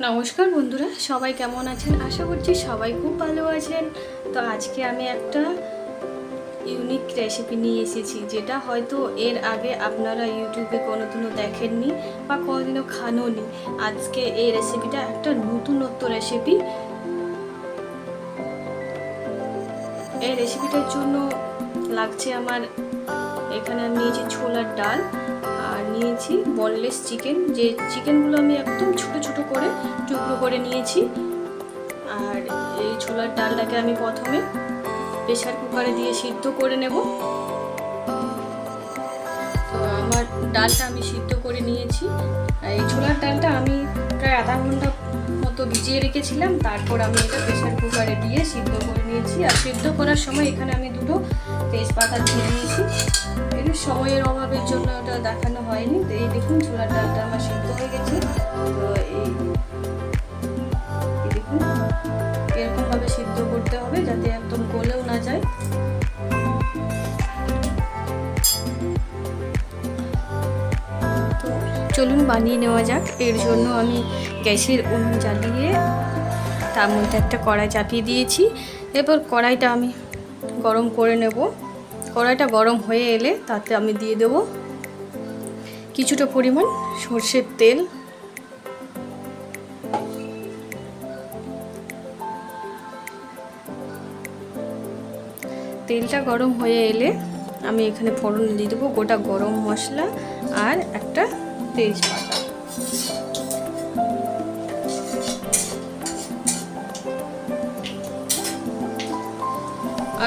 নমস্কার বন্ধুরা, সবাই কেমন আছেন? আশা করছি সবাই খুব ভালো আছেন। তো আজকে আমি একটা ইউনিক রেসিপি নিয়ে এসেছি, যেটা হয়তো এর আগে আপনারা ইউটিউবে কোনোদিনও দেখেননি বা কোনোদিনও খানওনি। আজকে এই রেসিপিটা একটা নতুনত্ব রেসিপি। এই রেসিপিটার জন্য লাগছে আমার, এখানে আমি নিয়েছি ছোলার ডাল আর নিয়েছি বনলেস চিকেন। যে চিকেনগুলো আমি একদম ছোট ছোট করে টুকরো করে নিয়েছি। আর এই ছোলার ডালটাকে আমি প্রথমে প্রেসার কুকারে দিয়ে সিদ্ধ করে নেব। তো আমার ডালটা আমি সিদ্ধ করে নিয়েছি। এই ছোলার ডালটা আমি প্রায় আধা ঘন্টা মতো ভিজিয়ে রেখেছিলাম। তারপর আমি এটা প্রেসার কুকারে দিয়ে সিদ্ধ করে নিয়েছি। আর সিদ্ধ করার সময় এখানে আমি দুটো তেজপাতা দিয়ে দিয়েছি। এই সময়ের অভাবের জন্য ওটা দেখানো হয়নি। তো এই দেখুন, ছোলার ডালটা আমার সিদ্ধ হয়ে গেছে। তো এই দেখুন, এরকমভাবে সিদ্ধ করতে হবে যাতে একদম গলেও না যায়। তো চলুন বানিয়ে নেওয়া যাক। এর জন্য আমি গ্যাসের উনুন জ্বালিয়ে তার মধ্যে একটা কড়াই চাপিয়ে দিয়েছি। এরপর কড়াইটা আমি গরম করে নেব। কড়াইটা গরম হয়ে এলে তাতে আমি দিয়ে দেব কিছুটা পরিমাণ সর্ষের তেল। তেলটা গরম হয়ে এলে আমি এখানে ফোড়ন দিয়ে দেবো গোটা গরম মশলা আর একটা তেজপাতা।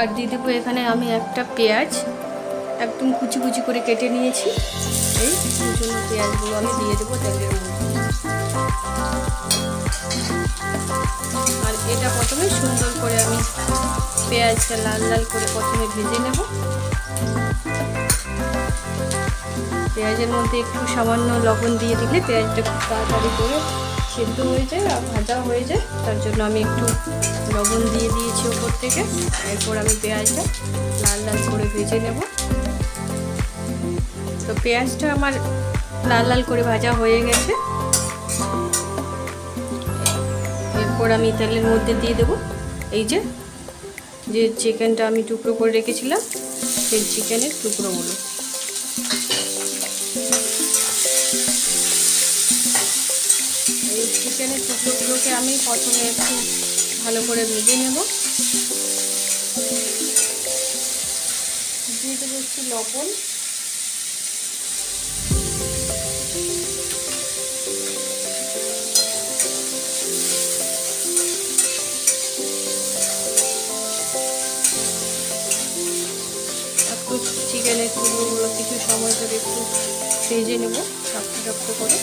আর দিয়ে দেবো এখানে আমি একটা পেঁয়াজ একদম কুচি কুচি করে কেটে নিয়েছি। এই জন্য পেঁয়াজগুলো আমি দিয়ে দেবো তেলের মধ্যে। আর এটা প্রথমে সুন্দর করে আমি পেঁয়াজটা লাল লাল করে প্রথমে ভেজে নেব। পেঁয়াজের মধ্যে একটু সামান্য লবণ দিয়ে দিলে পেঁয়াজটা খুব তাড়াতাড়ি করে সেদ্ধ হয়ে যায় আর ভাজা হয়ে যায়। তার জন্য আমি একটু লবণ দিয়ে দিয়েছি ওপর থেকে। এরপর আমি পেঁয়াজটা লাল লাল করে ভেজে নেব। তো পেঁয়াজটা আমার লাল লাল করে ভাজা হয়ে গেছে। এরপর আমি তেলের মধ্যে দিয়ে দেবো এই যে চিকেনটা আমি টুকরো করে রেখেছিলাম, সেই চিকেনের টুকরোগুলো। এই চিকেনের টুকরোগুলোকে আমি প্রথমে একটু ভালো করে ভেজে নেব। দিয়ে দেবো একটু লবণ, চিকেনের টুকরোগুলো কিছু সময় ধরে একটু ভেজে নেব শক্ত শক্ত করে।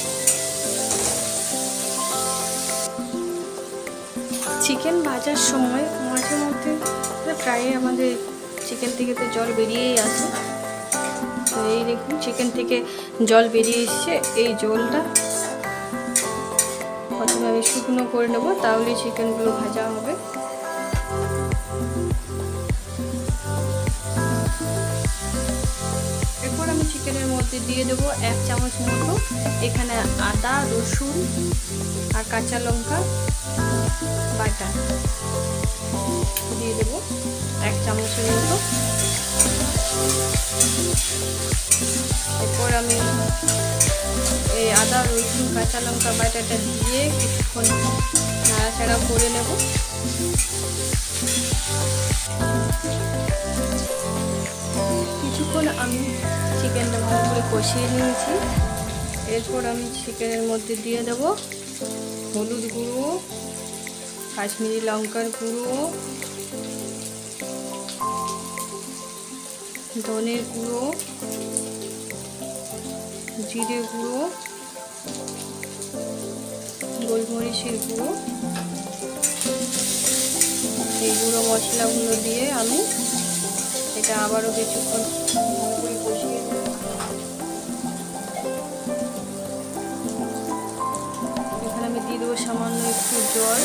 চিকেন ভাজার সময় মাঝে মধ্যে প্রায় আমাদের চিকেন থেকে তো জল বেরিয়েই আসে। তো এই দেখুন, চিকেন থেকে জল বেরিয়ে এসছে। এই জলটা প্রথমে আমি শুকনো করে নেব, তাহলে চিকেনগুলো ভাজা হবে। এরপর আমি চিকেনের মধ্যে দিয়ে দেবো 1 চামচ মতো এখানে আদা, রসুন আর কাঁচা লঙ্কা বাটা দিয়ে দেবো 1 চামচের মতো। এরপর আমি এই আদা, রসুন, কাঁচা লঙ্কা বাটাটা দিয়ে কিছুক্ষণ নাড়াচাড়া করে নেব। কিছুক্ষণ আমি চিকেনটা ভালো করে কষিয়ে নিয়েছি। এরপর আমি চিকেনের মধ্যে দিয়ে দেব হলুদ গুঁড়ো, কাশ্মীরি লঙ্কার গুঁড়ো, ধনের গুঁড়ো, জিরে গুঁড়ো, গোলমরিচের গুঁড়ো। এই গুঁড়ো মশলাগুলো দিয়ে আমি এটা আবারও কিছুক্ষণ ভালো করে কষিয়ে নেব। এখানে আমি দিয়ে দেবো সামান্য একটু জল।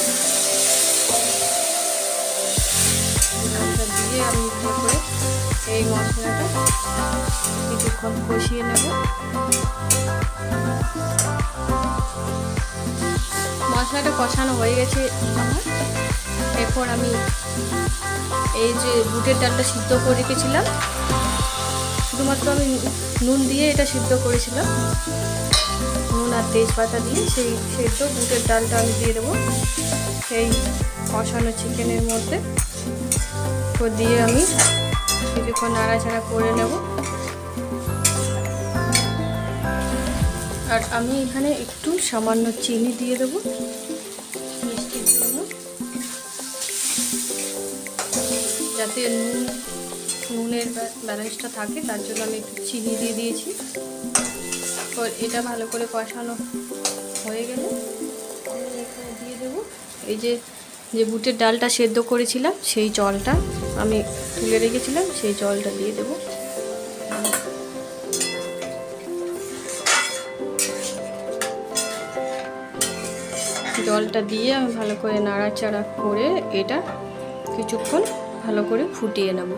জলটা দিয়ে আমি ভালো করে এই মশলাটা কিছুক্ষণ কষিয়ে নেব। মশলাটা কষানো হয়ে গেছে আমার। এরপর আমি এই যে বুটের ডালটা সিদ্ধ করে রেখেছিলাম, শুধুমাত্র আমি নুন দিয়ে এটা সিদ্ধ করেছিলাম, নুন আর তেজপাতা দিয়ে সেই সেদ্ধ বুটের ডালটা আমি দিয়ে দেবো সেই কষানো চিকেনের মধ্যে। তো দিয়ে আমি কিছুক্ষণ নাড়াচাড়া করে নেব। আর আমি এখানে একটু সামান্য চিনি দিয়ে দেবো মিষ্টির জন্য, যাতে নুনের ব্যালেন্সটা থাকে, তার জন্য আমি একটু চিনি দিয়ে দিয়েছি। তো এটা ভালো করে কষানো হয়ে গেলে আমি এখানে দিয়ে দেবো এই যে বুটের ডালটা সেদ্ধ করেছিলাম, সেই জলটা আমি তুলে রেখেছিলাম, সেই জলটা দিয়ে দেবো। জলটা দিয়ে আমি ভালো করে নাড়াচাড়া করে এটা কিছুক্ষণ ভালো করে ফুটিয়ে নেব।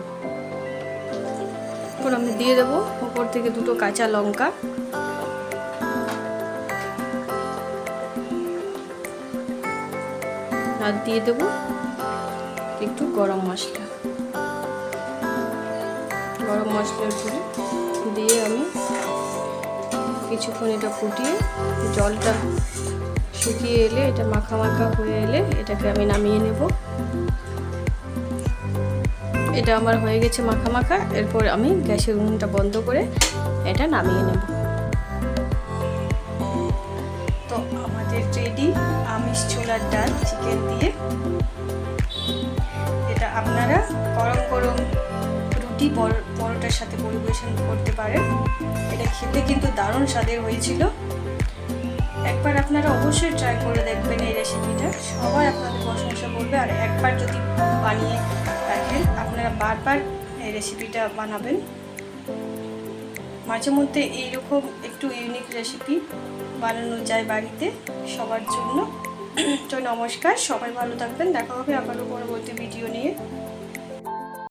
এরপর আমি দিয়ে দেবো উপর থেকে 2টো কাঁচা লঙ্কা, আর দিয়ে দেবো একটু গরম মশলার গুঁড়ো দিয়ে আমি কিছুক্ষণ এটা ফুটিয়ে জলটা শুকিয়ে এলে, এটা মাখা মাখা হয়ে এলে এটাকে আমি নামিয়ে নেব। এটা আমার হয়ে গেছে মাখা মাখা। এরপর আমি গ্যাসের উনুনটা বন্ধ করে এটা নামিয়ে নেব। তো আমাদের রেডি আমিষ ছোলার ডাল চিকেন দিয়ে। এটা আপনারা গরম গরম রুটি পরোটার সাথে পরিবেশন করতে পারেন। এটা খেতে কিন্তু দারুণ স্বাদের হয়েছিল। একবার আপনারা অবশ্যই ট্রাই করে দেখবেন এই রেসিপিটা, সবাই আপনাদের প্রশংসা করবে। আর একবার যদি বানিয়ে রাখেন আপনারা বারবার এই রেসিপিটা বানাবেন। মাঝে মধ্যে এইরকম একটু ইউনিক রেসিপি বানানো যায় বাড়িতে সবার জন্য। তো নমস্কার, সবাই ভালো থাকবেন, দেখা হবে আবারও পরবর্তী ভিডিও নিয়ে।